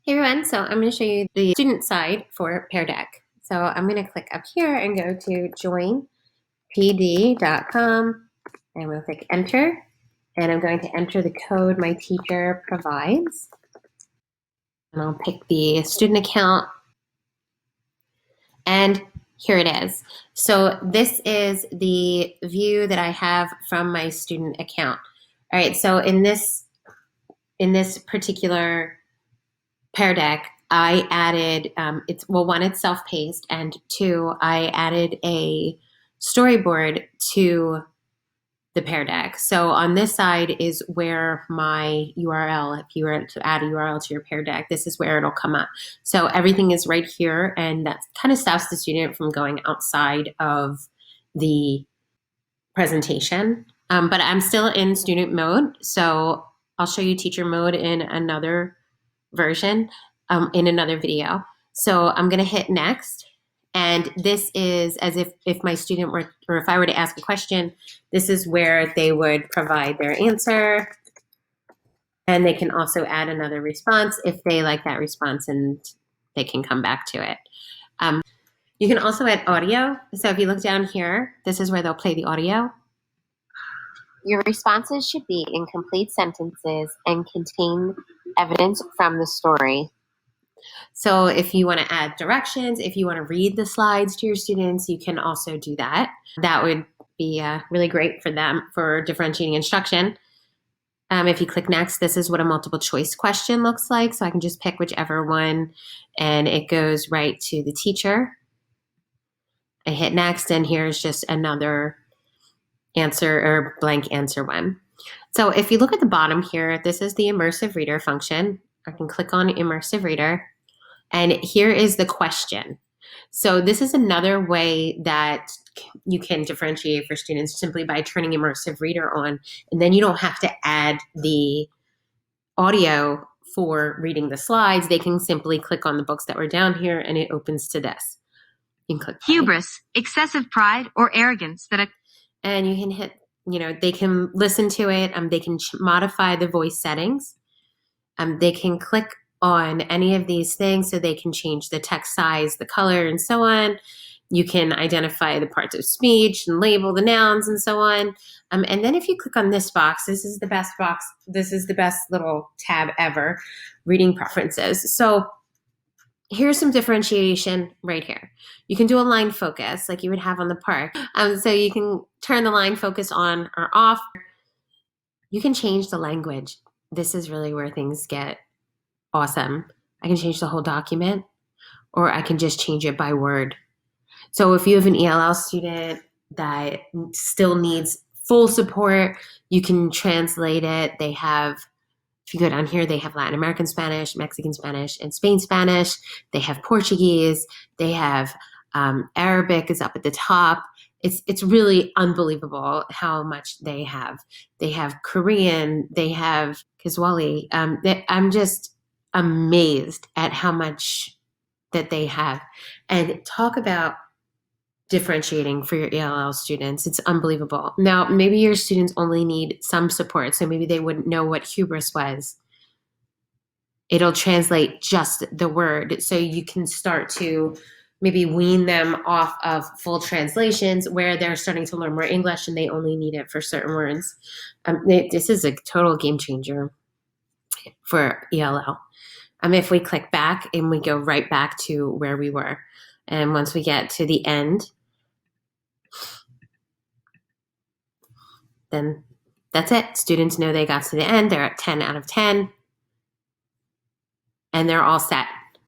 Hey everyone, so I'm going to show you the student side for Pear Deck. So I'm going to click up here and go to joinpd.com and I'm going to click enter and I'm going to enter the code my teacher provides. And I'll pick the student account and here it is. So this is the view that I have from my student account. All right, so in this particular Pear Deck, I added, one, it's self-paced, and two, I added a storyboard to the Pear Deck. So on this side is where my URL, if you were to add a URL to your Pear Deck, this is where it'll come up. So everything is right here, and that kind of stops the student from going outside of the presentation. But I'm still in student mode, so I'll show you teacher mode in another version in another video. So I'm going to hit next. And this is as if my student were, or if I were to ask a question, this is where they would provide their answer. And they can also add another response if they like that response and they can come back to it. You can also add audio. So if you look down here, this is where they'll play the audio. Your responses should be in complete sentences and contain evidence from the story. So if you want to add directions, if you want to read the slides to your students, you can also do that. That would be really great for them for differentiating instruction. If you click next, this is what a multiple choice question looks like. So I can just pick whichever one and it goes right to the teacher. I hit next and here's just another answer or blank answer one. So if you look at the bottom here, this is the Immersive Reader function. I can click on Immersive Reader and here is the question. So this is another way that you can differentiate for students simply by turning Immersive Reader on, and then you don't have to add the audio for reading the slides. They can simply click on the books that were down here and it opens to this. You can click play. Hubris, excessive pride, or arrogance that and you can hit, they can listen to it. They can modify the voice settings. They can click on any of these things so they can change the text size, the color, and so on. You can identify the parts of speech and label the nouns and so on. And then if you click on this box, this is the best box. This is the best little tab ever, reading preferences. So here's some differentiation right here. You can do a line focus like you would have on the park. So you can turn the line focus on or off. You can change the language. This is really where things get awesome. I can change the whole document or I can just change it by word. So if you have an ELL student that still needs full support, you can translate it. They have, if you go down here, they have Latin American Spanish, Mexican Spanish, and Spain Spanish. They have Portuguese. They have Arabic is up at the top. It's really unbelievable how much they have. They have Korean. They have Kiswahili. I'm just amazed at how much that they have. And talk about differentiating for your ELL students. It's unbelievable. Now, maybe your students only need some support, so maybe they wouldn't know what hubris was. It'll translate just the word, so you can start to maybe wean them off of full translations where they're starting to learn more English and they only need it for certain words. This is a total game changer for ELL. If we click back and we go right back to where we were, and once we get to the end, then that's it. Students know they got to the end. They're at 10 out of 10 and they're all set.